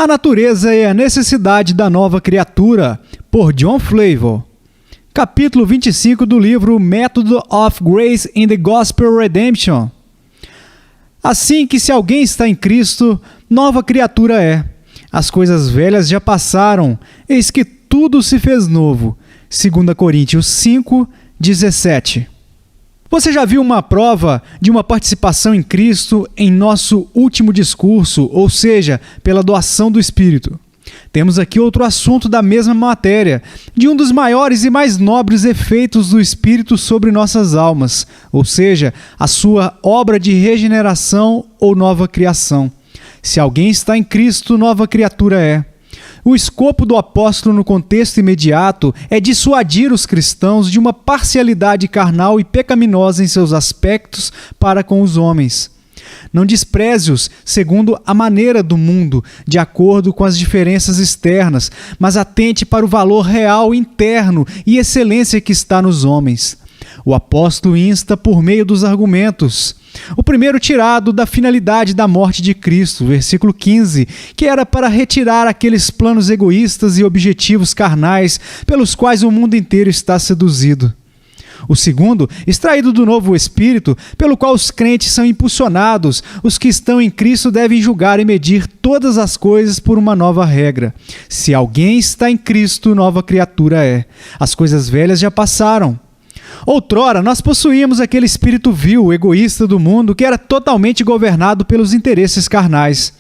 A Natureza e a Necessidade da Nova Criatura, por John Flavel. Capítulo 25 do livro Method of Grace in the Gospel Redemption. Assim que se alguém está em Cristo, nova criatura é. As coisas velhas já passaram, eis que tudo se fez novo. 2 Coríntios 5, 17. Você já viu uma prova de uma participação em Cristo em nosso último discurso, ou seja, pela doação do Espírito? Temos aqui outro assunto da mesma matéria, de um dos maiores e mais nobres efeitos do Espírito sobre nossas almas, ou seja, a sua obra de regeneração ou nova criação. Se alguém está em Cristo, nova criatura é. O escopo do apóstolo no contexto imediato é dissuadir os cristãos de uma parcialidade carnal e pecaminosa em seus aspectos para com os homens. Não despreze-os segundo a maneira do mundo, de acordo com as diferenças externas, mas atente para o valor real interno e excelência que está nos homens. O apóstolo insta por meio dos argumentos. O primeiro tirado da finalidade da morte de Cristo, versículo 15, que era para retirar aqueles planos egoístas e objetivos carnais pelos quais o mundo inteiro está seduzido. O segundo, extraído do novo Espírito, pelo qual os crentes são impulsionados, os que estão em Cristo devem julgar e medir todas as coisas por uma nova regra. Se alguém está em Cristo, nova criatura é. As coisas velhas já passaram. Outrora, nós possuíamos aquele espírito vil, egoísta do mundo, que era totalmente governado pelos interesses carnais.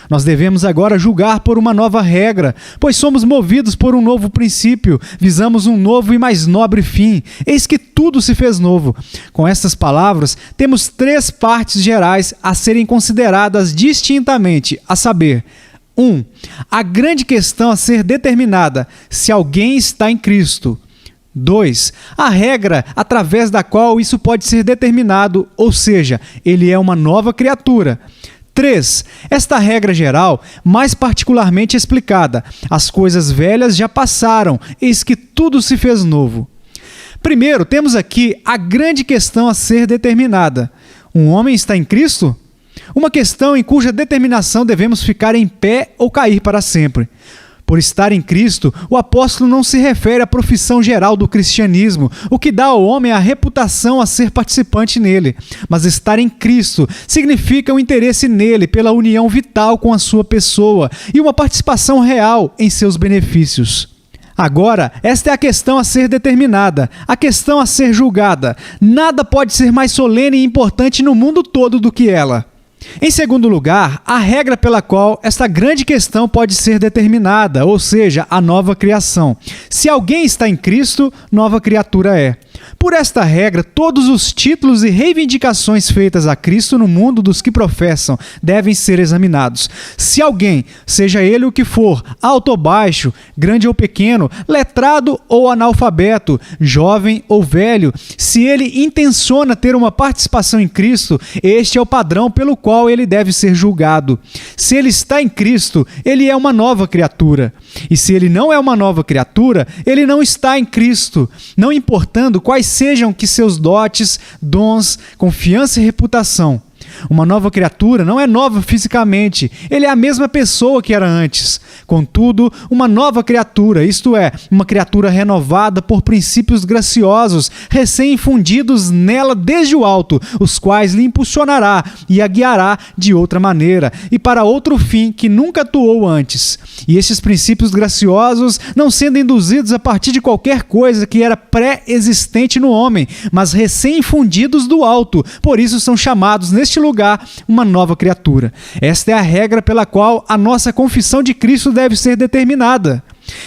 Nós devemos agora julgar por uma nova regra, pois somos movidos por um novo princípio, visamos um novo e mais nobre fim. Eis que tudo se fez novo. Com estas palavras, temos 3 partes gerais a serem consideradas distintamente, a saber: 1. A grande questão a ser determinada, se alguém está em Cristo. 2. A regra através da qual isso pode ser determinado, ou seja, ele é uma nova criatura. 3. Esta regra geral, mais particularmente explicada. As coisas velhas já passaram, eis que tudo se fez novo. Primeiro, temos aqui a grande questão a ser determinada. Um homem está em Cristo? Uma questão em cuja determinação devemos ficar em pé ou cair para sempre. Por estar em Cristo, o apóstolo não se refere à profissão geral do cristianismo, o que dá ao homem a reputação a ser participante nele. Mas estar em Cristo significa um interesse nele pela união vital com a sua pessoa e uma participação real em seus benefícios. Agora, esta é a questão a ser determinada, a questão a ser julgada. Nada pode ser mais solene e importante no mundo todo do que ela. Em segundo lugar, a regra pela qual esta grande questão pode ser determinada, ou seja, a nova criação. Se alguém está em Cristo, nova criatura é. Por esta regra, todos os títulos e reivindicações feitas a Cristo no mundo dos que professam devem ser examinados. Se alguém, seja ele o que for, alto ou baixo, grande ou pequeno, letrado ou analfabeto, jovem ou velho, se ele intenciona ter uma participação em Cristo, este é o padrão pelo qual ele deve ser julgado. Se ele está em Cristo, ele é uma nova criatura. E se ele não é uma nova criatura, ele não está em Cristo, não importando quais sejam que seus dotes, dons, confiança e reputação. Uma nova criatura não é nova fisicamente, ele é a mesma pessoa que era antes. Contudo, uma nova criatura, isto é, uma criatura renovada por princípios graciosos, recém-infundidos nela desde o alto, os quais lhe impulsionará e a guiará de outra maneira e para outro fim que nunca atuou antes. E estes princípios graciosos não sendo induzidos a partir de qualquer coisa que era pré-existente no homem, mas recém-infundidos do alto, por isso são chamados neste lugar uma nova criatura. Esta é a regra pela qual a nossa confissão de Cristo deve ser determinada.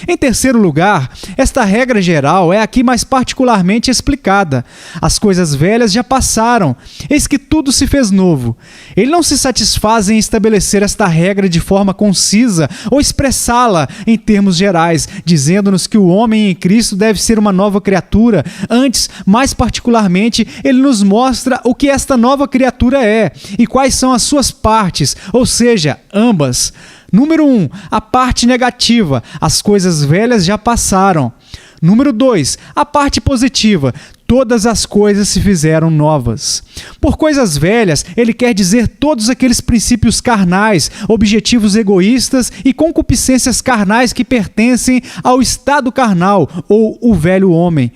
Em terceiro lugar, esta regra geral é aqui mais particularmente explicada. As coisas velhas já passaram, eis que tudo se fez novo. Ele não se satisfaz em estabelecer esta regra de forma concisa ou expressá-la em termos gerais, dizendo-nos que o homem em Cristo deve ser uma nova criatura. Antes, mais particularmente, ele nos mostra o que esta nova criatura é e quais são as suas partes, ou seja, ambas. Número 1, a parte negativa, as coisas velhas já passaram. Número 2, a parte positiva, todas as coisas se fizeram novas. Por coisas velhas, ele quer dizer todos aqueles princípios carnais, objetivos egoístas e concupiscências carnais que pertencem ao estado carnal, ou o velho homem.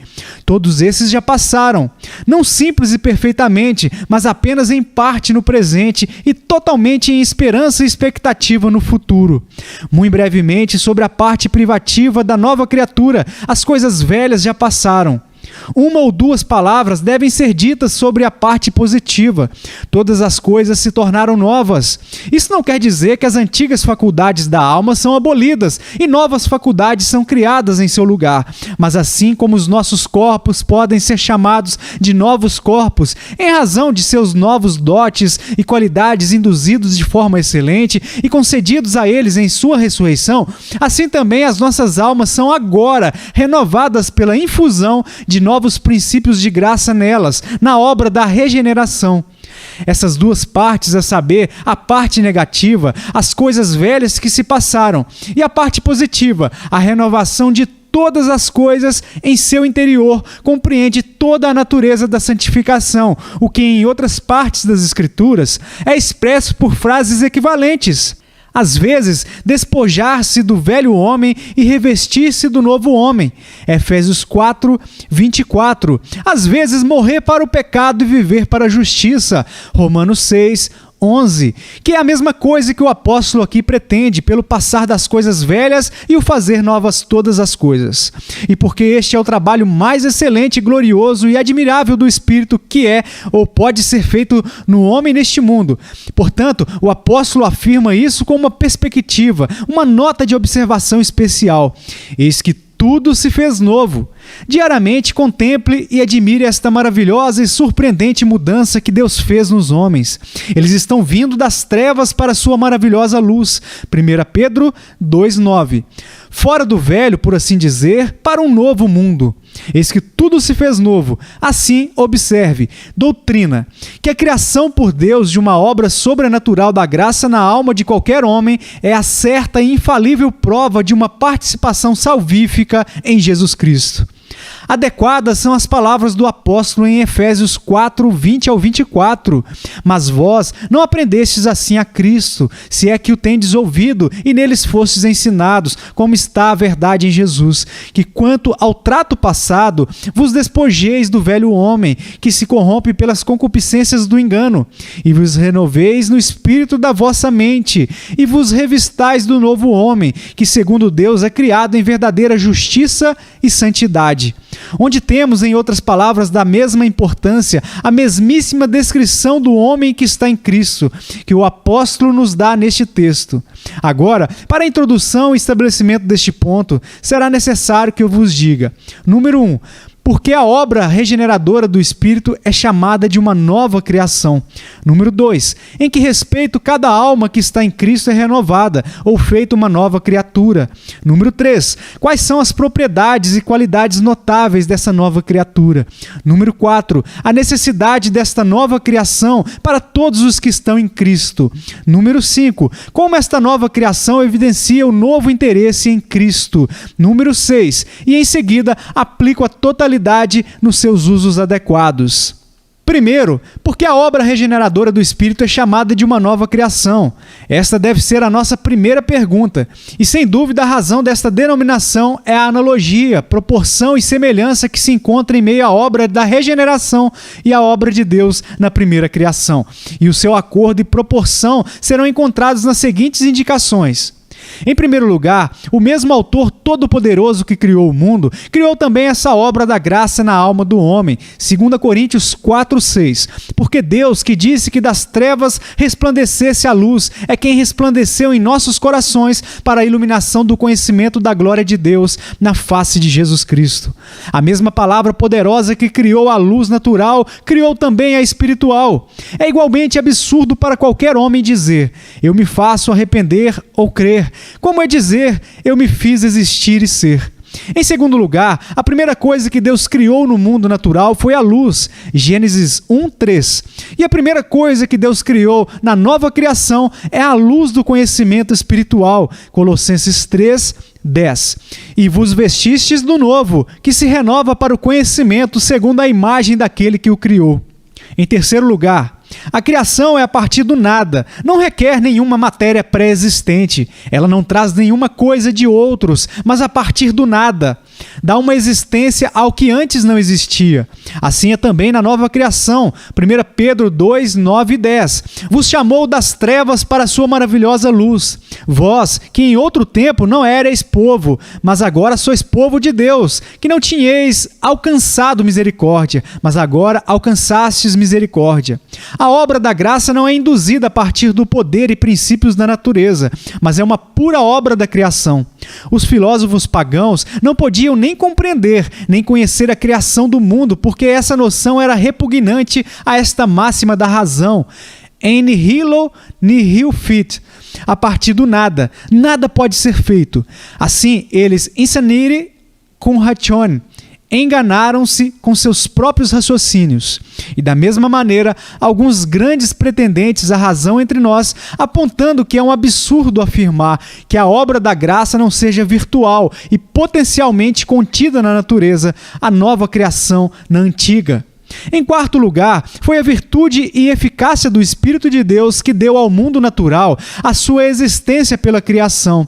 Todos esses já passaram, não simples e perfeitamente, mas apenas em parte no presente e totalmente em esperança e expectativa no futuro. Muito brevemente, sobre a parte privativa da nova criatura, as coisas velhas já passaram. Uma ou duas palavras devem ser ditas sobre a parte positiva. Todas as coisas se tornaram novas. Isso não quer dizer que as antigas faculdades da alma são abolidas e novas faculdades são criadas em seu lugar. Mas assim como os nossos corpos podem ser chamados de novos corpos, em razão de seus novos dotes e qualidades induzidos de forma excelente e concedidos a eles em sua ressurreição, assim também as nossas almas são agora renovadas pela infusão de novos princípios de graça nelas, na obra da regeneração. Essas duas partes, a saber, a parte negativa, as coisas velhas que se passaram, e a parte positiva, a renovação de todas as coisas em seu interior, compreende toda a natureza da santificação, o que em outras partes das Escrituras é expresso por frases equivalentes. Às vezes, despojar-se do velho homem e revestir-se do novo homem. Efésios 4, 24. Às vezes, morrer para o pecado e viver para a justiça. Romanos 6, 11, que é a mesma coisa que o apóstolo aqui pretende, pelo passar das coisas velhas e o fazer novas todas as coisas. E porque este é o trabalho mais excelente, glorioso e admirável do Espírito que é ou pode ser feito no homem neste mundo. Portanto, o apóstolo afirma isso com uma perspectiva, uma nota de observação especial. Eis que tudo se fez novo. Diariamente contemple e admire esta maravilhosa e surpreendente mudança que Deus fez nos homens. Eles estão vindo das trevas para a sua maravilhosa luz. 1 Pedro 2,9. Fora do velho, por assim dizer, para um novo mundo. Eis que tudo se fez novo. Assim, observe, doutrina, que a criação por Deus de uma obra sobrenatural da graça na alma de qualquer homem é a certa e infalível prova de uma participação salvífica em Jesus Cristo. Adequadas são as palavras do apóstolo em Efésios 4, 20 ao 24. Mas vós não aprendestes assim a Cristo, se é que o tendes ouvido e neles fostes ensinados, como está a verdade em Jesus, que quanto ao trato passado, vos despojeis do velho homem, que se corrompe pelas concupiscências do engano, e vos renoveis no espírito da vossa mente, e vos revistais do novo homem, que segundo Deus é criado em verdadeira justiça e santidade. Onde temos, em outras palavras, da mesma importância, a mesmíssima descrição do homem que está em Cristo, que o apóstolo nos dá neste texto. Agora, para a introdução e estabelecimento deste ponto, será necessário que eu vos diga: número 1, porque a obra regeneradora do Espírito é chamada de uma nova criação. Número 2, em que respeito cada alma que está em Cristo é renovada, ou feita uma nova criatura. Número 3, quais são as propriedades e qualidades notáveis dessa nova criatura. Número 4, a necessidade desta nova criação para todos os que estão em Cristo. Número 5, como esta nova criação evidencia o novo interesse em Cristo. Número 6, e em seguida aplico a totalidade nos seus usos adequados. Primeiro, porque a obra regeneradora do Espírito é chamada de uma nova criação. Esta deve ser a nossa primeira pergunta. E sem dúvida a razão desta denominação é a analogia, proporção e semelhança que se encontra em meio à obra da regeneração e à obra de Deus na primeira criação. E o seu acordo e proporção serão encontrados nas seguintes indicações. Em primeiro lugar, o mesmo autor todo-poderoso que criou o mundo, criou também essa obra da graça na alma do homem, 2 Coríntios 4:6. Porque Deus, que disse que das trevas resplandecesse a luz, é quem resplandeceu em nossos corações para a iluminação do conhecimento da glória de Deus na face de Jesus Cristo. A mesma palavra poderosa que criou a luz natural, criou também a espiritual. É igualmente absurdo para qualquer homem dizer: eu me faço arrepender ou crer, como é dizer, eu me fiz existir e ser. Em segundo lugar, a primeira coisa que Deus criou no mundo natural foi a luz, Gênesis 1:3. E a primeira coisa que Deus criou na nova criação é a luz do conhecimento espiritual, Colossenses 3:12. 10. E vos vestistes do novo, que se renova para o conhecimento segundo a imagem daquele que o criou. Em terceiro lugar, a criação é a partir do nada, não requer nenhuma matéria pré-existente, ela não traz nenhuma coisa de outros, mas a partir do nada. Dá uma existência ao que antes não existia. Assim é também na nova criação. 1 Pedro 2, 9 e 10. Vos chamou das trevas para a sua maravilhosa luz. Vós, que em outro tempo não éreis povo, mas agora sois povo de Deus, que não tinhais alcançado misericórdia, mas agora alcançastes misericórdia. A obra da graça não é induzida a partir do poder e princípios da natureza, mas é uma pura obra da criação. Os filósofos pagãos não podiam nem compreender, nem conhecer a criação do mundo, porque essa noção era repugnante a esta máxima da razão. En nihilo nihil fit. A partir do nada, nada pode ser feito. Assim, eles insanire cum ratione. Enganaram-se com seus próprios raciocínios. E da mesma maneira, alguns grandes pretendentes à razão entre nós, apontando que é um absurdo afirmar que a obra da graça não seja virtual e potencialmente contida na natureza, a nova criação na antiga. Em quarto lugar, foi a virtude e eficácia do Espírito de Deus que deu ao mundo natural a sua existência pela criação.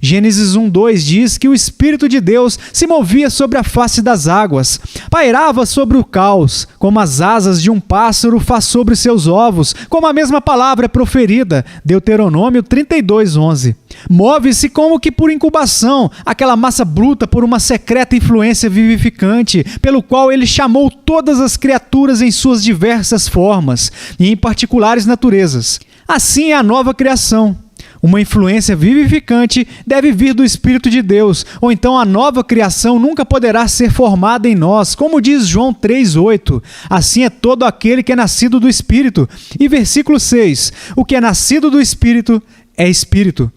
Gênesis 1:2 diz que o Espírito de Deus se movia sobre a face das águas, pairava sobre o caos, como as asas de um pássaro faz sobre seus ovos, como a mesma palavra é proferida, Deuteronômio 32:11. Move-se como que por incubação, aquela massa bruta por uma secreta influência vivificante, pelo qual ele chamou todas as criaturas em suas diversas formas, e em particulares naturezas. Assim é a nova criação. Uma influência vivificante deve vir do Espírito de Deus, ou então a nova criação nunca poderá ser formada em nós, como diz João 3:8. Assim é todo aquele que é nascido do Espírito. E versículo 6, o que é nascido do Espírito é Espírito.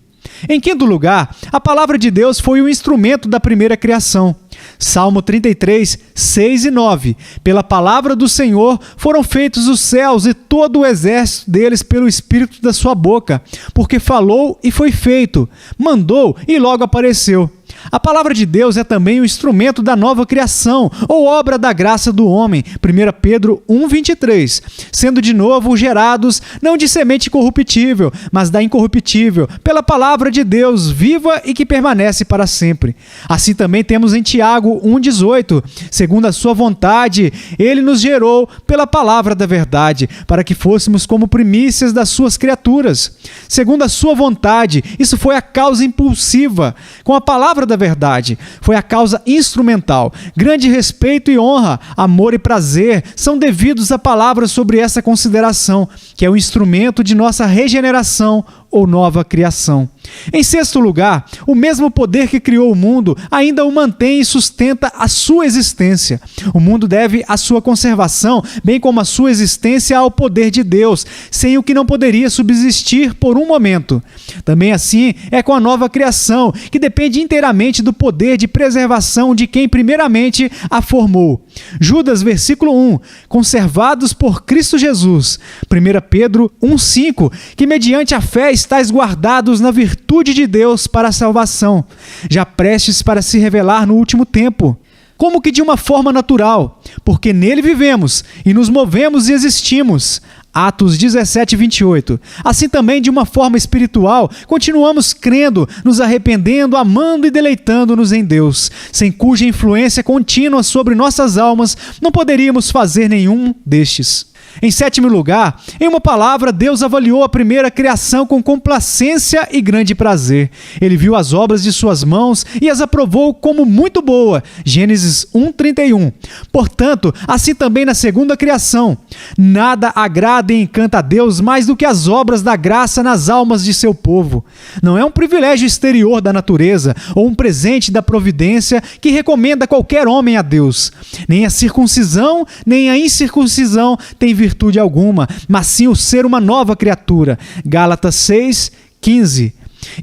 Em quinto lugar, a palavra de Deus foi o instrumento da primeira criação. Salmo 33, 6 e 9. Pela palavra do Senhor foram feitos os céus e todo o exército deles pelo Espírito da sua boca, porque falou e foi feito, mandou e logo apareceu. A palavra de Deus é também o instrumento da nova criação, ou obra da graça do homem, 1 Pedro 1:23, sendo de novo gerados, não de semente corruptível, mas da incorruptível, pela palavra de Deus, viva e que permanece para sempre. Assim também temos em Tiago 1:18, segundo a sua vontade, ele nos gerou pela palavra da verdade, para que fôssemos como primícias das suas criaturas. Segundo a sua vontade, isso foi a causa impulsiva, com a palavra da verdade, foi a causa instrumental. Grande respeito e honra, amor e prazer são devidos à palavra sobre essa consideração, que é o instrumento de nossa regeneração ou nova criação. Em sexto lugar, o mesmo poder que criou o mundo ainda o mantém e sustenta a sua existência. O mundo deve a sua conservação, bem como a sua existência ao poder de Deus, sem o que não poderia subsistir por um momento. Também assim é com a nova criação, que depende inteiramente do poder de preservação de quem primeiramente a formou. Judas, versículo 1, conservados por Cristo Jesus. 1 Pedro 1:5, que mediante a fé estáis guardados na virtude de Deus para a salvação, já prestes para se revelar no último tempo. Como que de uma forma natural, porque nele vivemos e nos movemos e existimos. Atos 17:28. Assim também, de uma forma espiritual, continuamos crendo, nos arrependendo, amando e deleitando-nos em Deus, sem cuja influência contínua sobre nossas almas não poderíamos fazer nenhum destes. Em sétimo lugar, em uma palavra, Deus avaliou a primeira criação com complacência e grande prazer. Ele viu as obras de suas mãos e as aprovou como muito boa. Gênesis 1:31. Portanto, assim também na segunda criação. Nada agrada e encanta a Deus mais do que as obras da graça nas almas de seu povo. Não é um privilégio exterior da natureza ou um presente da providência que recomenda qualquer homem a Deus. Nem a circuncisão, nem a incircuncisão tem virtude alguma, mas sim o ser uma nova criatura. Gálatas 6:15.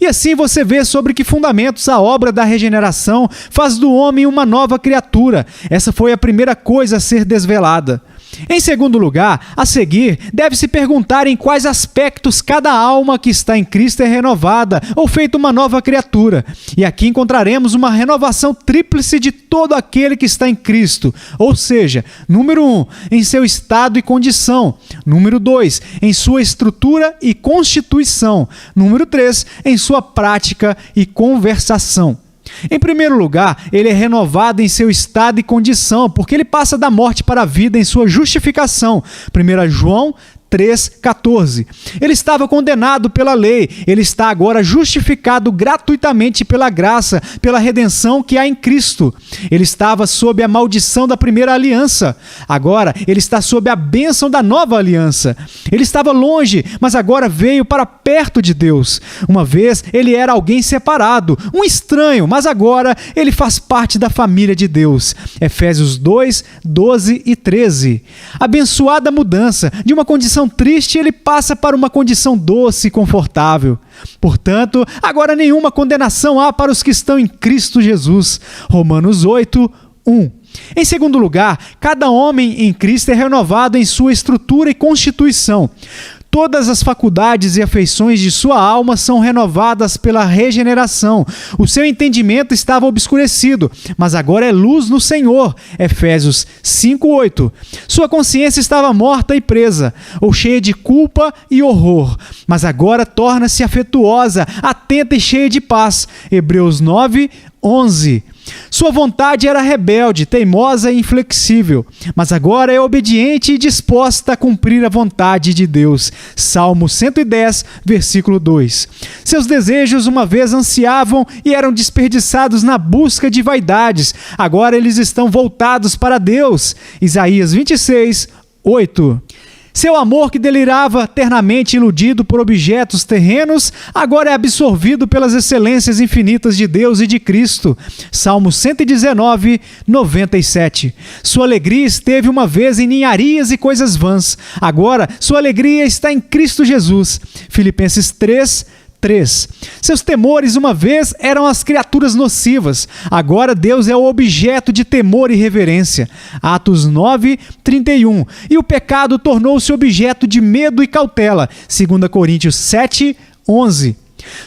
E assim você vê sobre que fundamentos a obra da regeneração faz do homem uma nova criatura. Essa foi a primeira coisa a ser desvelada. Em segundo lugar, a seguir, deve-se perguntar em quais aspectos cada alma que está em Cristo é renovada ou feita uma nova criatura. E aqui encontraremos uma renovação tríplice de todo aquele que está em Cristo. Ou seja, número 1, em seu estado e condição. Número 2, em sua estrutura e constituição. Número 3, em sua prática e conversação. Em primeiro lugar, ele é renovado em seu estado e condição, porque ele passa da morte para a vida em sua justificação. 1 João 3,14. Ele estava condenado pela lei, ele está agora justificado gratuitamente pela graça, pela redenção que há em Cristo. Ele estava sob a maldição da primeira aliança, agora ele está sob a bênção da nova aliança. Ele estava longe, mas agora veio para perto de Deus. Uma vez ele era alguém separado, um estranho, mas agora ele faz parte da família de Deus. Efésios 2, 12 e 13. Abençoada mudança de uma condição triste, ele passa para uma condição doce e confortável. Portanto, agora nenhuma condenação há para os que estão em Cristo Jesus. Romanos 8, 1. Em segundo lugar, cada homem em Cristo é renovado em sua estrutura e constituição. Todas as faculdades e afeições de sua alma são renovadas pela regeneração. O seu entendimento estava obscurecido, mas agora é luz no Senhor. Efésios 5:8. Sua consciência estava morta e presa, ou cheia de culpa e horror, mas agora torna-se afetuosa, atenta e cheia de paz. Hebreus 9:11. Sua vontade era rebelde, teimosa e inflexível, mas agora é obediente e disposta a cumprir a vontade de Deus. Salmo 110, versículo 2. Seus desejos uma vez ansiavam e eram desperdiçados na busca de vaidades. Agora eles estão voltados para Deus. Isaías 26, 8. Seu amor que delirava eternamente iludido por objetos terrenos, agora é absorvido pelas excelências infinitas de Deus e de Cristo. Salmo 119, 97. Sua alegria esteve uma vez em ninharias e coisas vãs. Agora, sua alegria está em Cristo Jesus. Filipenses 3, 3. Seus temores uma vez eram as criaturas nocivas. Agora Deus é o objeto de temor e reverência. Atos 9, 31. E o pecado tornou-se objeto de medo e cautela. 2 Coríntios 7, 11.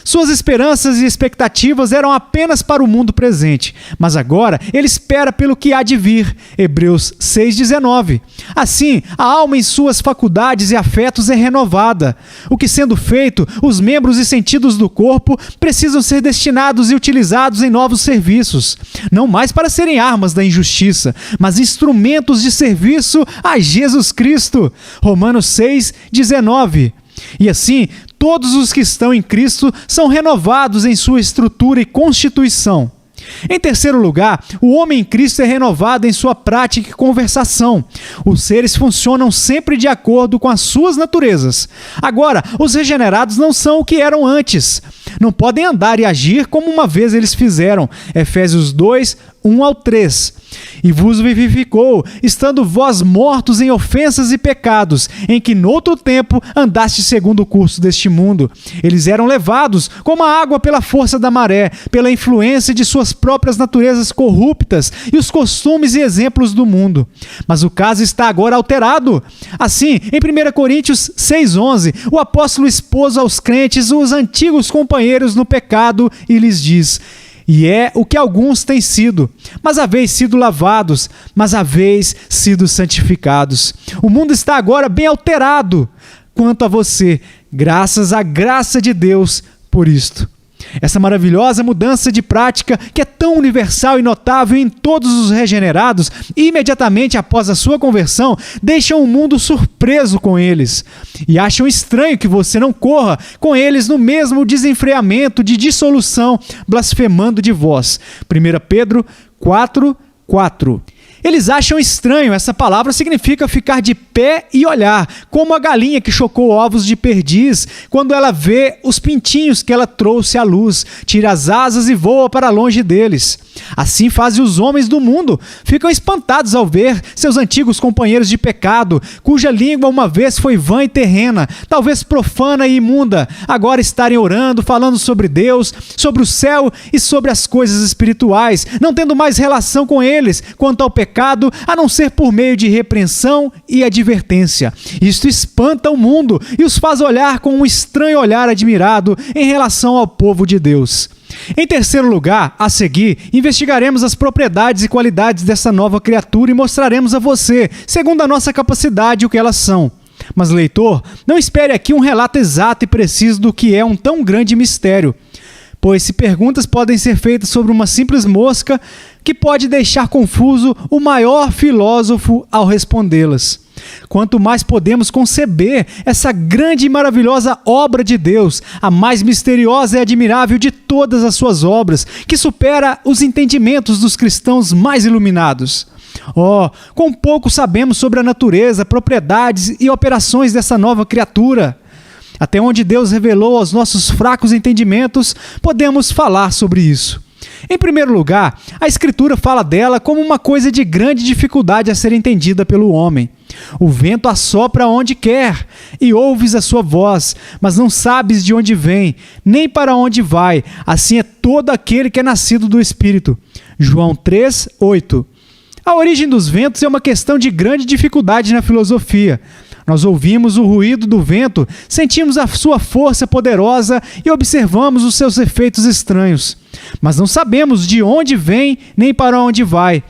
Suas esperanças e expectativas eram apenas para o mundo presente, mas agora ele espera pelo que há de vir. Hebreus 6,19. Assim, a alma em suas faculdades e afetos é renovada. O que sendo feito, os membros e sentidos do corpo precisam ser destinados e utilizados em novos serviços, não mais para serem armas da injustiça, mas instrumentos de serviço a Jesus Cristo. Romanos 6,19. E assim, todos os que estão em Cristo são renovados em sua estrutura e constituição. Em terceiro lugar, o homem em Cristo é renovado em sua prática e conversação. Os seres funcionam sempre de acordo com as suas naturezas. Agora, os regenerados não são o que eram antes. Não podem andar e agir como uma vez eles fizeram. Efésios 2, 1 ao 3. E vos vivificou, estando vós mortos em ofensas e pecados, em que noutro tempo andaste segundo o curso deste mundo. Eles eram levados, como a água pela força da maré, pela influência de suas próprias naturezas corruptas e os costumes e exemplos do mundo. Mas o caso está agora alterado. Assim, em 1 Coríntios 6,11, o apóstolo expôs aos crentes os antigos companheiros no pecado e lhes diz: e é o que alguns têm sido, mas haveis sido lavados, mas haveis sido santificados. O mundo está agora bem alterado quanto a você, graças à graça de Deus por isto. Essa maravilhosa mudança de prática, que é tão universal e notável em todos os regenerados, imediatamente após a sua conversão, deixam o mundo surpreso com eles. E acham estranho que você não corra com eles no mesmo desenfreamento de dissolução, blasfemando de vós. 1 Pedro 4, 4. Eles acham estranho, essa palavra significa ficar de pé e olhar, como a galinha que chocou ovos de perdiz, quando ela vê os pintinhos que ela trouxe à luz, tira as asas e voa para longe deles. Assim fazem os homens do mundo, ficam espantados ao ver seus antigos companheiros de pecado, cuja língua uma vez foi vã e terrena, talvez profana e imunda, agora estarem orando, falando sobre Deus, sobre o céu e sobre as coisas espirituais, não tendo mais relação com eles quanto ao pecado pecado, a não ser por meio de repreensão e advertência. Isto espanta o mundo e os faz olhar com um estranho olhar admirado em relação ao povo de Deus. Em terceiro lugar, a seguir, investigaremos as propriedades e qualidades dessa nova criatura e mostraremos a você, segundo a nossa capacidade, o que elas são. Mas, leitor, não espere aqui um relato exato e preciso do que é um tão grande mistério, pois se perguntas podem ser feitas sobre uma simples mosca, que pode deixar confuso o maior filósofo ao respondê-las. Quanto mais podemos conceber essa grande e maravilhosa obra de Deus, a mais misteriosa e admirável de todas as suas obras, que supera os entendimentos dos cristãos mais iluminados. Quão pouco sabemos sobre a natureza, propriedades e operações dessa nova criatura. Até onde Deus revelou aos nossos fracos entendimentos, podemos falar sobre isso. Em primeiro lugar, a Escritura fala dela como uma coisa de grande dificuldade a ser entendida pelo homem. O vento assopra onde quer, e ouves a sua voz, mas não sabes de onde vem, nem para onde vai. Assim é todo aquele que é nascido do Espírito. João 3:8. A origem dos ventos é uma questão de grande dificuldade na filosofia. Nós ouvimos o ruído do vento, sentimos a sua força poderosa e observamos os seus efeitos estranhos. Mas não sabemos de onde vem nem para onde vai.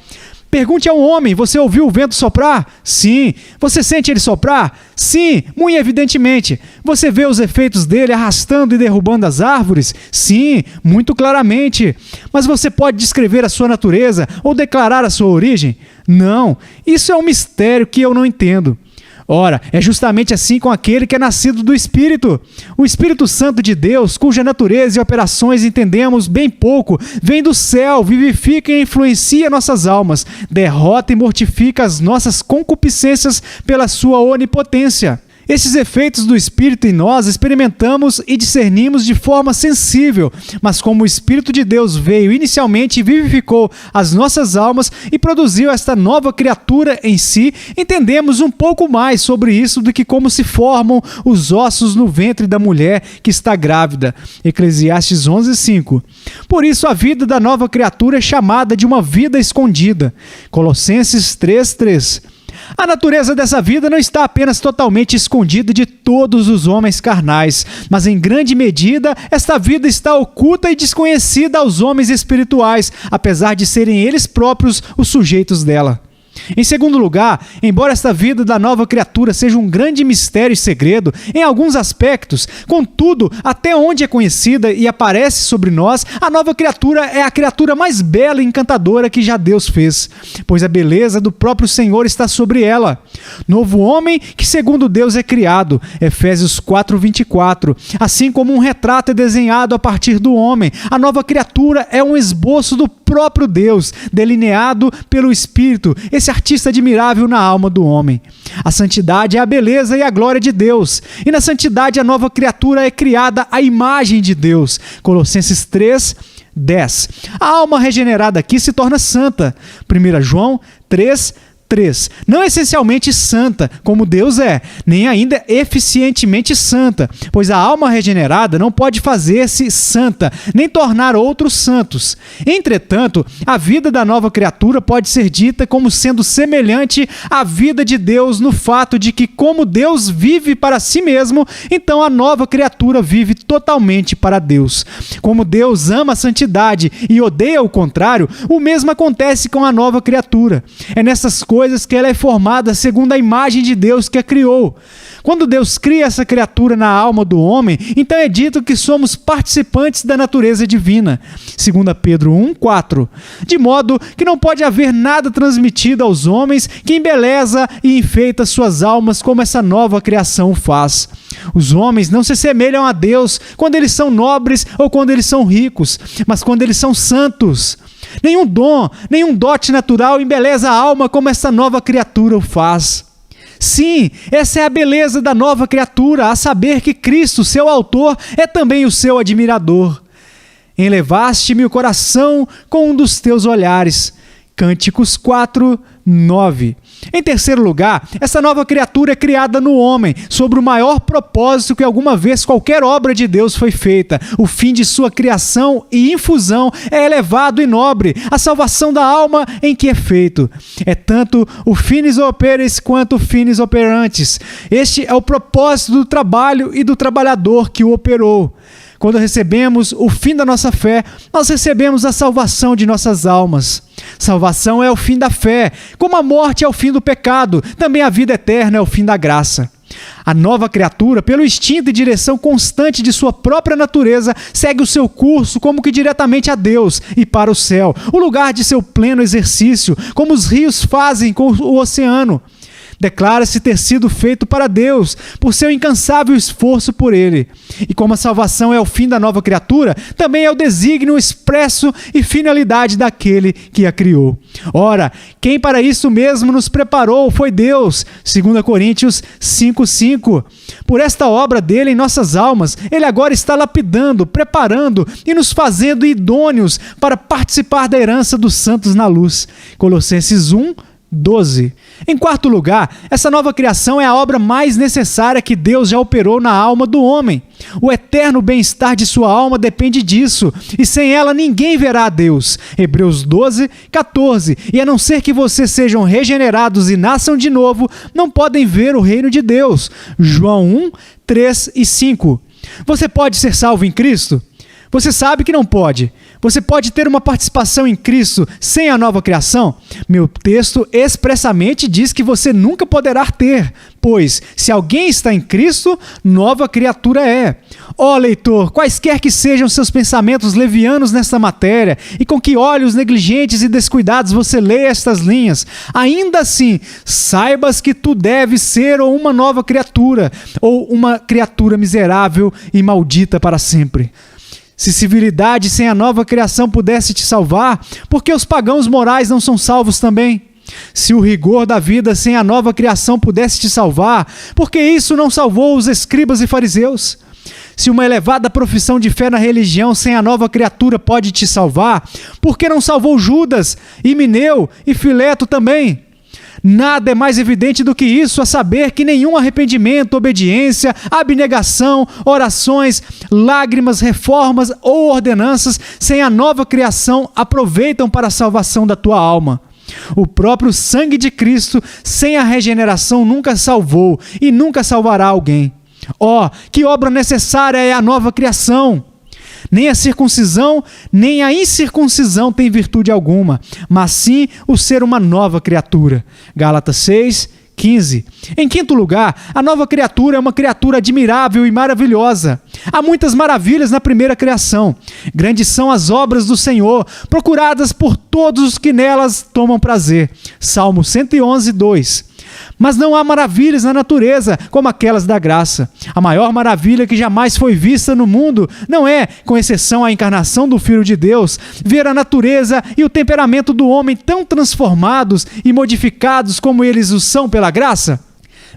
Pergunte a um homem: você ouviu o vento soprar? Sim. Você sente ele soprar? Sim, muito evidentemente. Você vê os efeitos dele arrastando e derrubando as árvores? Sim, muito claramente. Mas você pode descrever a sua natureza ou declarar a sua origem? Não, isso é um mistério que eu não entendo. Ora, é justamente assim com aquele que é nascido do Espírito. O Espírito Santo de Deus, cuja natureza e operações entendemos bem pouco, vem do céu, vivifica e influencia nossas almas, derrota e mortifica as nossas concupiscências pela sua onipotência. Esses efeitos do Espírito em nós experimentamos e discernimos de forma sensível, mas como o Espírito de Deus veio inicialmente e vivificou as nossas almas e produziu esta nova criatura em si, entendemos um pouco mais sobre isso do que como se formam os ossos no ventre da mulher que está grávida. Eclesiastes 11:5. Por isso a vida da nova criatura é chamada de uma vida escondida. Colossenses 3:3. A natureza dessa vida não está apenas totalmente escondida de todos os homens carnais, mas em grande medida esta vida está oculta e desconhecida aos homens espirituais, apesar de serem eles próprios os sujeitos dela. Em segundo lugar, embora esta vida da nova criatura seja um grande mistério e segredo, em alguns aspectos, contudo, até onde é conhecida e aparece sobre nós, a nova criatura é a criatura mais bela e encantadora que já Deus fez, pois a beleza do próprio Senhor está sobre ela. Novo homem que segundo Deus é criado, Efésios 4:24. Assim como um retrato é desenhado a partir do homem, a nova criatura é um esboço do próprio Deus, delineado pelo Espírito, esse artista admirável na alma do homem. A santidade é a beleza e a glória de Deus, e na santidade a nova criatura é criada à imagem de Deus. Colossenses 3:10. A alma regenerada aqui se torna santa. 1 João 3:3. Não essencialmente santa, como Deus é, nem ainda eficientemente santa, pois a alma regenerada não pode fazer-se santa, nem tornar outros santos. Entretanto, a vida da nova criatura pode ser dita como sendo semelhante à vida de Deus no fato de que, como Deus vive para si mesmo, então a nova criatura vive totalmente para Deus. Como Deus ama a santidade e odeia o contrário, o mesmo acontece com a nova criatura. É nessas coisas que ela é formada segundo a imagem de Deus que a criou. Quando Deus cria essa criatura na alma do homem, então é dito que somos participantes da natureza divina. 2 Pedro 1:4. De modo que não pode haver nada transmitido aos homens que embeleza e enfeita suas almas como essa nova criação o faz. Os homens não se semelham a Deus quando eles são nobres ou quando eles são ricos, mas quando eles são santos. Nenhum dom, nenhum dote natural embeleza a alma como essa nova criatura o faz. Sim, essa é a beleza da nova criatura, a saber que Cristo, seu autor, é também o seu admirador. Enlevaste-me o coração com um dos teus olhares. Cânticos 4, 9. Em terceiro lugar, essa nova criatura é criada no homem, sobre o maior propósito que alguma vez qualquer obra de Deus foi feita. O fim de sua criação e infusão é elevado e nobre, a salvação da alma em que é feito. É tanto o finis operis quanto o finis operantes. Este é o propósito do trabalho e do trabalhador que o operou. Quando recebemos o fim da nossa fé, nós recebemos a salvação de nossas almas. Salvação é o fim da fé, como a morte é o fim do pecado, também a vida eterna é o fim da graça. A nova criatura, pelo instinto e direção constante de sua própria natureza, segue o seu curso como que diretamente a Deus e para o céu, o lugar de seu pleno exercício, como os rios fazem com o oceano. Declara-se ter sido feito para Deus, por seu incansável esforço por Ele. E como a salvação é o fim da nova criatura, também é o desígnio expresso e finalidade daquele que a criou. Ora, quem para isso mesmo nos preparou foi Deus, 2 Coríntios 5:5. Por esta obra dele em nossas almas, Ele agora está lapidando, preparando e nos fazendo idôneos para participar da herança dos santos na luz. Colossenses 1:12. Em quarto lugar, essa nova criação é a obra mais necessária que Deus já operou na alma do homem. O eterno bem-estar de sua alma depende disso, e sem ela ninguém verá a Deus. Hebreus 12:14. E a não ser que vocês sejam regenerados e nasçam de novo, não podem ver o reino de Deus. João 1:3 e 5. Você pode ser salvo em Cristo? Você sabe que não pode. Você pode ter uma participação em Cristo sem a nova criação? Meu texto expressamente diz que você nunca poderá ter, pois, se alguém está em Cristo, nova criatura é. Ó leitor, quaisquer que sejam seus pensamentos levianos nesta matéria, e com que olhos negligentes e descuidados você lê estas linhas, ainda assim, saibas que tu deves ser ou uma nova criatura, ou uma criatura miserável e maldita para sempre. Se civilidade sem a nova criação pudesse te salvar, por que os pagãos morais não são salvos também? Se o rigor da vida sem a nova criação pudesse te salvar, por que isso não salvou os escribas e fariseus? Se uma elevada profissão de fé na religião sem a nova criatura pode te salvar, por que não salvou Judas, Himeneu e Fileto também? Nada é mais evidente do que isso, a saber que nenhum arrependimento, obediência, abnegação, orações, lágrimas, reformas ou ordenanças sem a nova criação aproveitam para a salvação da tua alma. O próprio sangue de Cristo, sem a regeneração, nunca salvou e nunca salvará alguém. Ó, que obra necessária é a nova criação! Nem a circuncisão, nem a incircuncisão tem virtude alguma, mas sim o ser uma nova criatura. Gálatas 6:15. Em quinto lugar, a nova criatura é uma criatura admirável e maravilhosa. Há muitas maravilhas na primeira criação. Grandes são as obras do Senhor, procuradas por todos os que nelas tomam prazer. Salmo 111:2. Mas não há maravilhas na natureza como aquelas da graça. A maior maravilha que jamais foi vista no mundo não é, com exceção à encarnação do Filho de Deus, ver a natureza e o temperamento do homem tão transformados e modificados como eles o são pela graça.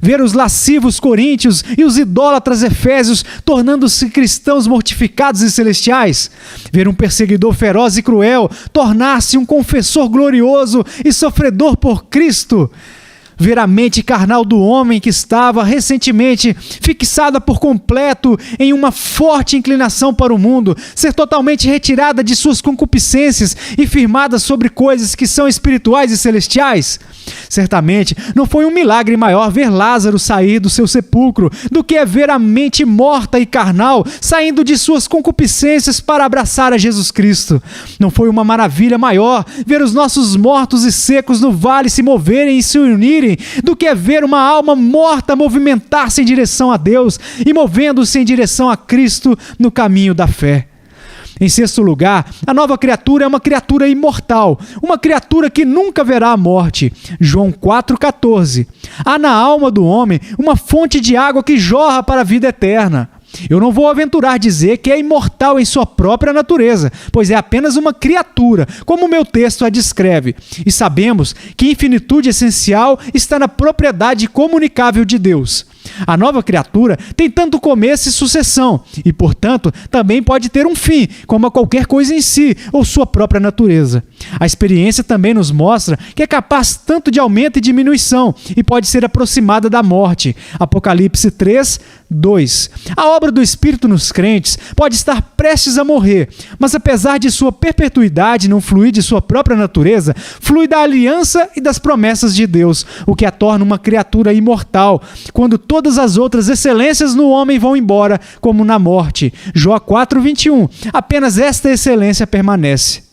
Ver os lascivos coríntios e os idólatras efésios tornando-se cristãos mortificados e celestiais. Ver um perseguidor feroz e cruel tornar-se um confessor glorioso e sofredor por Cristo. Ver a mente carnal do homem que estava recentemente fixada por completo em uma forte inclinação para o mundo, ser totalmente retirada de suas concupiscências e firmada sobre coisas que são espirituais e celestiais. Certamente não foi um milagre maior ver Lázaro sair do seu sepulcro do que é ver a mente morta e carnal saindo de suas concupiscências para abraçar a Jesus Cristo. Não foi uma maravilha maior ver os nossos mortos e secos no vale se moverem e se unirem do que é ver uma alma morta movimentar-se em direção a Deus e movendo-se em direção a Cristo no caminho da fé. Em sexto lugar, a nova criatura é uma criatura imortal, uma criatura que nunca verá a morte. João 4,14. Há na alma do homem uma fonte de água que jorra para a vida eterna. Eu não vou aventurar dizer que é imortal em sua própria natureza, pois é apenas uma criatura, como o meu texto a descreve. E sabemos que infinitude essencial está na propriedade comunicável de Deus. A nova criatura tem tanto começo e sucessão, e, portanto, também pode ter um fim, como a qualquer coisa em si, ou sua própria natureza. A experiência também nos mostra que é capaz tanto de aumento e diminuição, e pode ser aproximada da morte. Apocalipse 3, 2. A obra do Espírito nos crentes pode estar prestes a morrer, mas apesar de sua perpetuidade não fluir de sua própria natureza, flui da aliança e das promessas de Deus, o que a torna uma criatura imortal, quando todas as outras excelências no homem vão embora, como na morte. Jó 4:21. Apenas esta excelência permanece.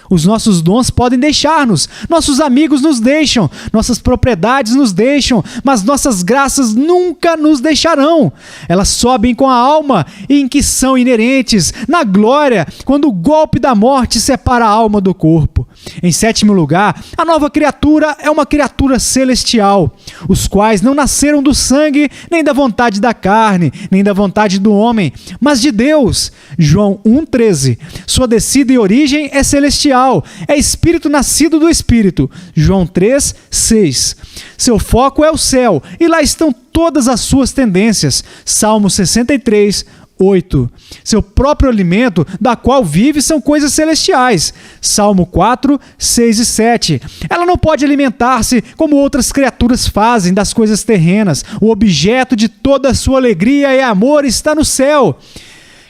Os nossos dons podem deixar-nos, nossos amigos nos deixam, nossas propriedades nos deixam, mas nossas graças nunca nos deixarão. Elas sobem com a alma em que são inerentes, na glória, quando o golpe da morte separa a alma do corpo. Em sétimo lugar, a nova criatura é uma criatura celestial, os quais não nasceram do sangue, nem da vontade da carne, nem da vontade do homem, mas de Deus. João 1,13. Sua descida e origem é celestial, é espírito nascido do espírito. João 3,6. Seu foco é o céu, e lá estão todas as suas tendências. Salmo 63, 8. Seu próprio alimento, da qual vive, são coisas celestiais. Salmo 4, 6 e 7. Ela não pode alimentar-se como outras criaturas fazem das coisas terrenas. O objeto de toda a sua alegria e amor está no céu.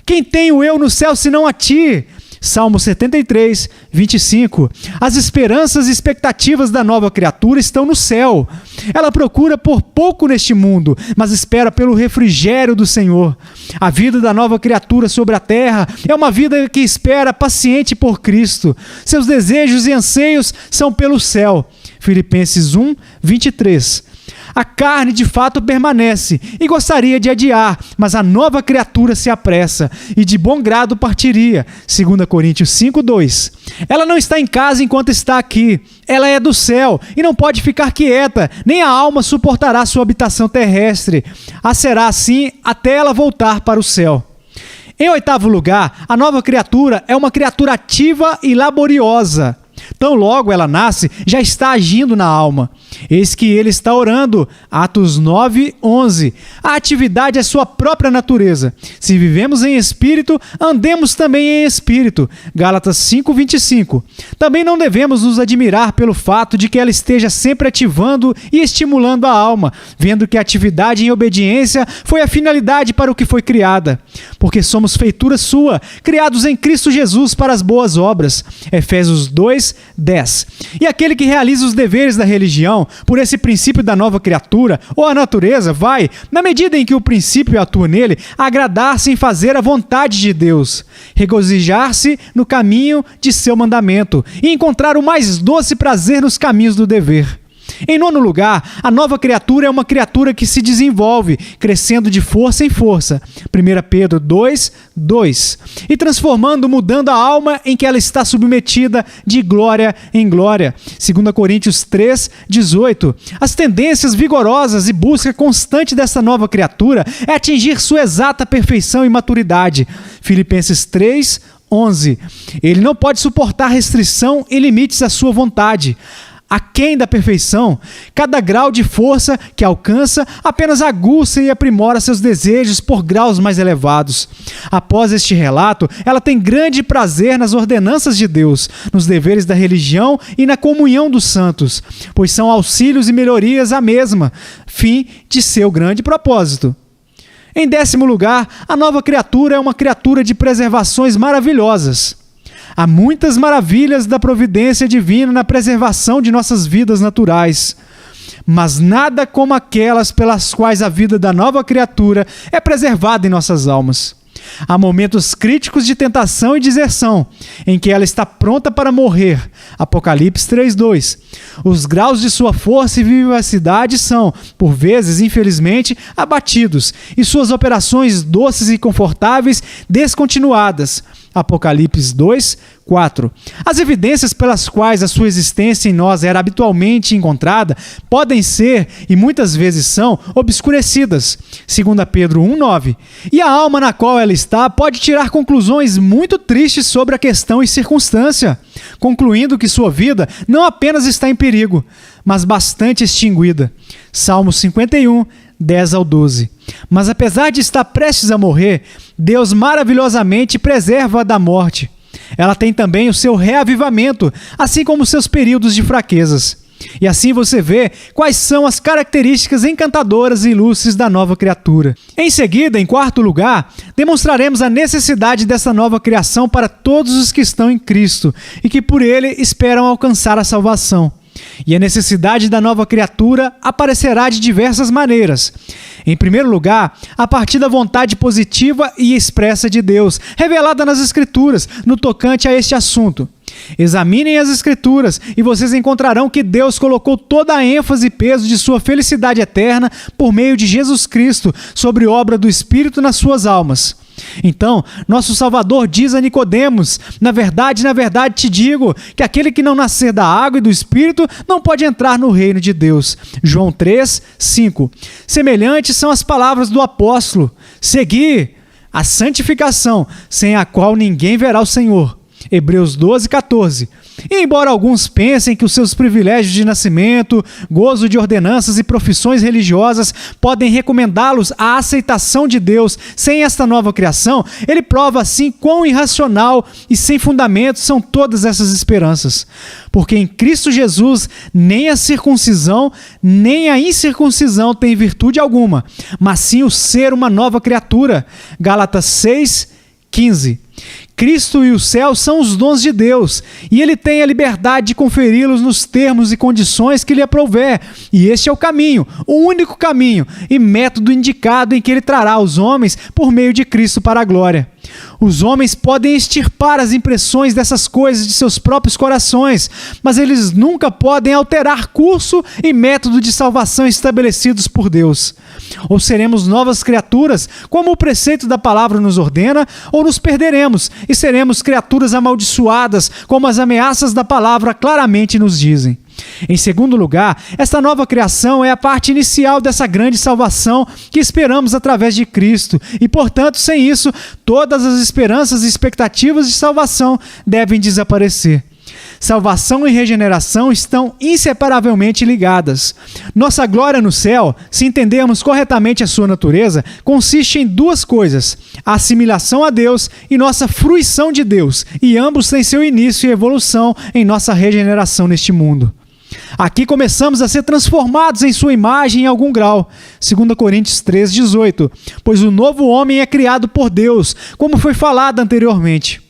Quem tenho eu no céu senão a ti? Salmo 73, 25. As esperanças e expectativas da nova criatura estão no céu. Ela procura por pouco neste mundo, mas espera pelo refrigério do Senhor. A vida da nova criatura sobre a terra é uma vida que espera paciente por Cristo. Seus desejos e anseios são pelo céu. Filipenses 1, 23. A carne de fato permanece e gostaria de adiar, mas a nova criatura se apressa e de bom grado partiria. 2 Coríntios 5, 2. Ela não está em casa enquanto está aqui. Ela é do céu e não pode ficar quieta, nem a alma suportará sua habitação terrestre. A será assim até ela voltar para o céu. Em oitavo lugar, a nova criatura é uma criatura ativa e laboriosa. Tão logo ela nasce, já está agindo na alma. Eis que ele está orando. Atos 9, 11. A atividade é sua própria natureza. Se vivemos em espírito, andemos também em espírito. Gálatas 5, 25. Também não devemos nos admirar pelo fato de que ela esteja sempre ativando e estimulando a alma, vendo que a atividade em obediência foi a finalidade para o que foi criada. Porque somos feitura sua, criados em Cristo Jesus para as boas obras. Efésios 2, 10. E aquele que realiza os deveres da religião, por esse princípio da nova criatura, ou a natureza, vai, na medida em que o princípio atua nele, agradar-se em fazer a vontade de Deus, regozijar-se no caminho de seu mandamento e encontrar o mais doce prazer nos caminhos do dever. Em nono lugar, a nova criatura é uma criatura que se desenvolve, crescendo de força em força. 1 Pedro 2, 2. E transformando, mudando a alma em que ela está submetida de glória em glória. 2 Coríntios 3, 18. As tendências vigorosas e busca constante dessa nova criatura é atingir sua exata perfeição e maturidade. Filipenses 3, 11. Ele não pode suportar restrição e limites à sua vontade. Aquém da perfeição, cada grau de força que alcança apenas aguça e aprimora seus desejos por graus mais elevados. Após este relato, ela tem grande prazer nas ordenanças de Deus, nos deveres da religião e na comunhão dos santos, pois são auxílios e melhorias à mesma, fim de seu grande propósito. Em décimo lugar, a nova criatura é uma criatura de preservações maravilhosas. Há muitas maravilhas da providência divina na preservação de nossas vidas naturais, mas nada como aquelas pelas quais a vida da nova criatura é preservada em nossas almas. Há momentos críticos de tentação e deserção, em que ela está pronta para morrer. Apocalipse 3:2. Os graus de sua força e vivacidade são, por vezes, infelizmente, abatidos, e suas operações doces e confortáveis descontinuadas. Apocalipse 2, 4. As evidências pelas quais a sua existência em nós era habitualmente encontrada podem ser, e muitas vezes são, obscurecidas. 2 Pedro 1, 9. E a alma na qual ela está pode tirar conclusões muito tristes sobre a questão e circunstância, concluindo que sua vida não apenas está em perigo, mas bastante extinguida. Salmo 51, 10 ao 12. Mas apesar de estar prestes a morrer, Deus maravilhosamente preserva-a da morte. Ela tem também o seu reavivamento, assim como seus períodos de fraquezas. E assim você vê quais são as características encantadoras e ilustres da nova criatura. Em seguida, em quarto lugar, demonstraremos a necessidade dessa nova criação para todos os que estão em Cristo e que por Ele esperam alcançar a salvação. E a necessidade da nova criatura aparecerá de diversas maneiras. Em primeiro lugar, a partir da vontade positiva e expressa de Deus, revelada nas Escrituras, no tocante a este assunto. Examinem as Escrituras e vocês encontrarão que Deus colocou toda a ênfase e peso de sua felicidade eterna por meio de Jesus Cristo sobre obra do Espírito nas suas almas. Então, nosso Salvador diz a Nicodemos: na verdade te digo que aquele que não nascer da água e do Espírito não pode entrar no reino de Deus. João 3, 5. Semelhantes são as palavras do apóstolo: segui a santificação, sem a qual ninguém verá o Senhor. Hebreus 12, 14. E embora alguns pensem que os seus privilégios de nascimento, gozo de ordenanças e profissões religiosas podem recomendá-los à aceitação de Deus sem esta nova criação, ele prova assim quão irracional e sem fundamento são todas essas esperanças. Porque em Cristo Jesus nem a circuncisão nem a incircuncisão tem virtude alguma, mas sim o ser uma nova criatura. Gálatas 6, 15. Cristo e o céu são os dons de Deus, e Ele tem a liberdade de conferi-los nos termos e condições que lhe aprouver, e este é o caminho, o único caminho e método indicado em que Ele trará os homens por meio de Cristo para a glória. Os homens podem extirpar as impressões dessas coisas de seus próprios corações, mas eles nunca podem alterar curso e método de salvação estabelecidos por Deus. Ou seremos novas criaturas, como o preceito da palavra nos ordena, ou nos perderemos e seremos criaturas amaldiçoadas, como as ameaças da palavra claramente nos dizem. Em segundo lugar, esta nova criação é a parte inicial dessa grande salvação que esperamos através de Cristo e, portanto, sem isso, todas as esperanças e expectativas de salvação devem desaparecer. Salvação e regeneração estão inseparavelmente ligadas. Nossa glória no céu, se entendermos corretamente a sua natureza, consiste em duas coisas: a assimilação a Deus e nossa fruição de Deus, e ambos têm seu início e evolução em nossa regeneração neste mundo. Aqui começamos a ser transformados em sua imagem em algum grau. 2 Coríntios 3, 18. Pois o novo homem é criado por Deus, como foi falado anteriormente.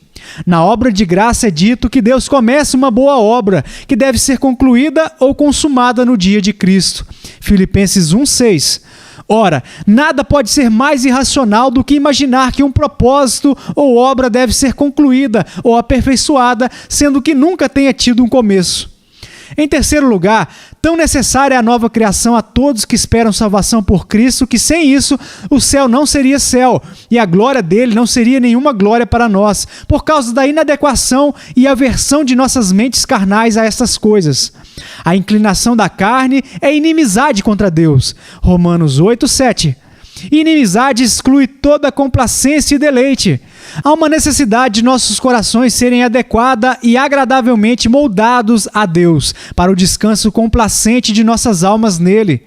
Na obra de graça é dito que Deus começa uma boa obra, que deve ser concluída ou consumada no dia de Cristo. Filipenses 1, 6. Ora, nada pode ser mais irracional do que imaginar que um propósito ou obra deve ser concluída ou aperfeiçoada, sendo que nunca tenha tido um começo. Em terceiro lugar, tão necessária é a nova criação a todos que esperam salvação por Cristo, que sem isso o céu não seria céu e a glória dele não seria nenhuma glória para nós, por causa da inadequação e aversão de nossas mentes carnais a essas coisas. A inclinação da carne é inimizade contra Deus. Romanos 8, 7. Inimizade exclui toda complacência e deleite. Há uma necessidade de nossos corações serem adequada e agradavelmente moldados a Deus, para o descanso complacente de nossas almas nele.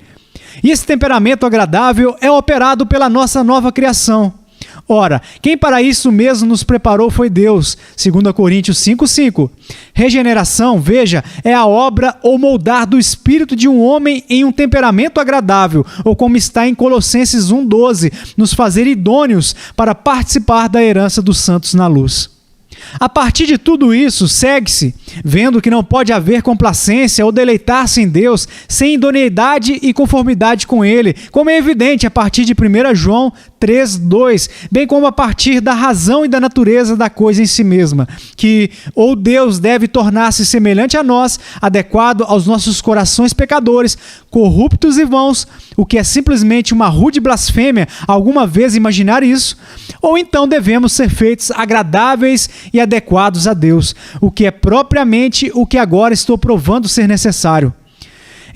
E esse temperamento agradável é operado pela nossa nova criação. Ora, quem para isso mesmo nos preparou foi Deus. 2 Coríntios 5, 5. Regeneração, veja, é a obra ou moldar do espírito de um homem em um temperamento agradável, ou como está em Colossenses 1, 12, nos fazer idôneos para participar da herança dos santos na luz. A partir de tudo isso, segue-se, vendo que não pode haver complacência ou deleitar-se em Deus sem idoneidade e conformidade com Ele, como é evidente a partir de 1 João 3, 2, bem como a partir da razão e da natureza da coisa em si mesma, que ou Deus deve tornar-se semelhante a nós, adequado aos nossos corações pecadores, corruptos e vãos, o que é simplesmente uma rude blasfêmia alguma vez imaginar isso, ou então devemos ser feitos agradáveis e adequados a Deus, o que é propriamente o que agora estou provando ser necessário.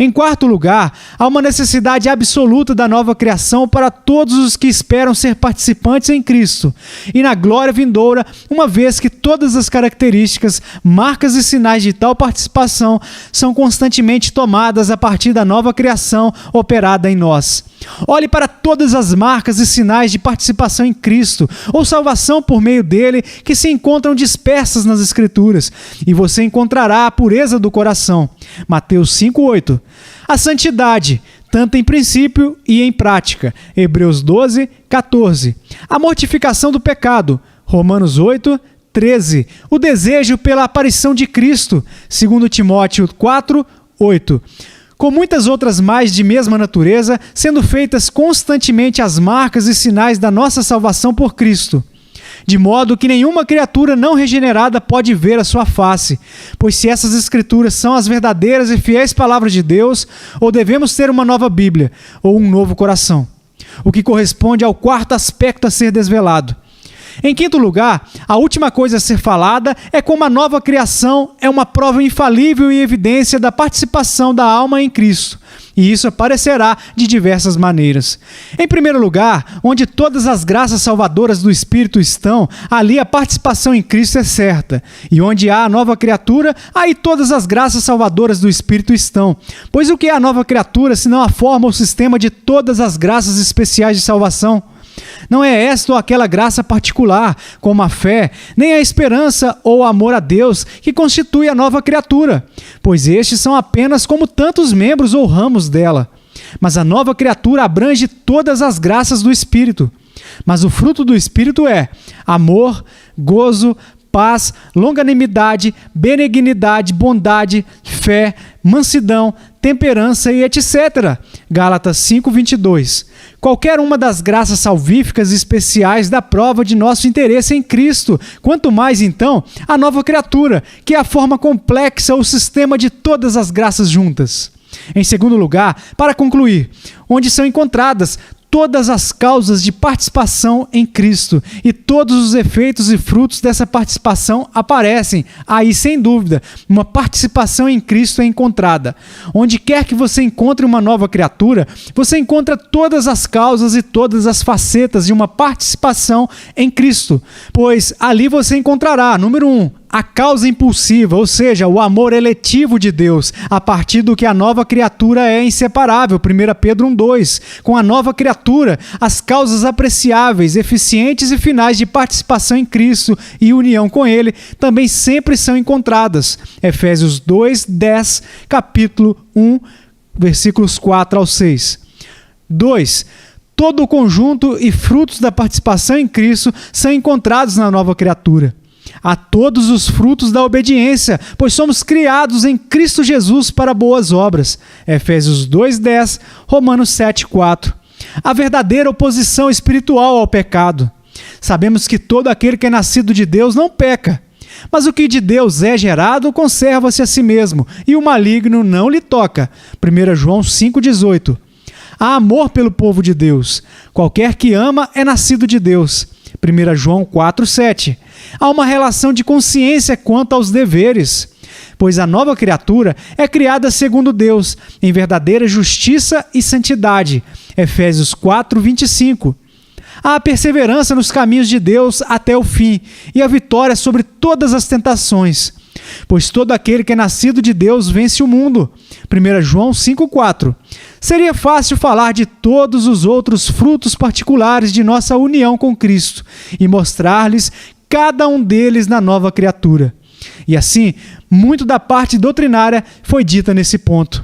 Em quarto lugar, há uma necessidade absoluta da nova criação para todos os que esperam ser participantes em Cristo e na glória vindoura, uma vez que todas as características, marcas e sinais de tal participação são constantemente tomadas a partir da nova criação operada em nós. Olhe para todas as marcas e sinais de participação em Cristo, ou salvação por meio dele, que se encontram dispersas nas Escrituras, e você encontrará a pureza do coração. Mateus 5:8. A santidade, tanto em princípio e em prática. Hebreus 12:14. A mortificação do pecado. Romanos 8:13. O desejo pela aparição de Cristo. 2 Timóteo 4:8. Com muitas outras mais de mesma natureza, sendo feitas constantemente as marcas e sinais da nossa salvação por Cristo, de modo que nenhuma criatura não regenerada pode ver a sua face, pois se essas Escrituras são as verdadeiras e fiéis palavras de Deus, ou devemos ter uma nova Bíblia, ou um novo coração, o que corresponde ao quarto aspecto a ser desvelado. Em quinto lugar, a última coisa a ser falada é como a nova criação é uma prova infalível e evidência da participação da alma em Cristo. E isso aparecerá de diversas maneiras. Em primeiro lugar, onde todas as graças salvadoras do Espírito estão, ali a participação em Cristo é certa. E onde há a nova criatura, aí todas as graças salvadoras do Espírito estão. Pois o que é a nova criatura, senão a forma ou sistema de todas as graças especiais de salvação? Não é esta ou aquela graça particular, como a fé, nem a esperança ou o amor a Deus, que constitui a nova criatura, pois estes são apenas como tantos membros ou ramos dela. Mas a nova criatura abrange todas as graças do Espírito. Mas o fruto do Espírito é amor, gozo, paz, longanimidade, benignidade, bondade, fé, mansidão, temperança e etc. Gálatas 5:22. Qualquer uma das graças salvíficas especiais dá prova de nosso interesse em Cristo, quanto mais, então, a nova criatura, que é a forma complexa ou sistema de todas as graças juntas. Em segundo lugar, para concluir, onde são encontradas todas as causas de participação em Cristo e todos os efeitos e frutos dessa participação aparecem. Aí, sem dúvida, uma participação em Cristo é encontrada. Onde quer que você encontre uma nova criatura, você encontra todas as causas e todas as facetas de uma participação em Cristo. Pois ali você encontrará, número 1, a causa impulsiva, ou seja, o amor eletivo de Deus, a partir do que a nova criatura é inseparável, 1 Pedro 1:2. Com a nova criatura, as causas apreciáveis, eficientes e finais de participação em Cristo e união com Ele também sempre são encontradas. Efésios 2:10, capítulo 1, versículos 4 ao 6. 2. Todo o conjunto e frutos da participação em Cristo são encontrados na nova criatura. A todos os frutos da obediência, pois somos criados em Cristo Jesus para boas obras. Efésios 2:10, Romanos 7:4. A verdadeira oposição espiritual ao pecado. Sabemos que todo aquele que é nascido de Deus não peca, mas o que de Deus é gerado conserva-se a si mesmo, e o maligno não lhe toca. 1 João 5:18. Há amor pelo povo de Deus. Qualquer que ama é nascido de Deus. 1 João 4:7. Há uma relação de consciência quanto aos deveres, pois a nova criatura é criada segundo Deus, em verdadeira justiça e santidade. Efésios 4:25. Há a perseverança nos caminhos de Deus até o fim e a vitória sobre todas as tentações, pois todo aquele que é nascido de Deus vence o mundo. 1 João 5:4. Seria fácil falar de todos os outros frutos particulares de nossa união com Cristo e mostrar-lhes cada um deles na nova criatura. E assim, muito da parte doutrinária foi dita nesse ponto.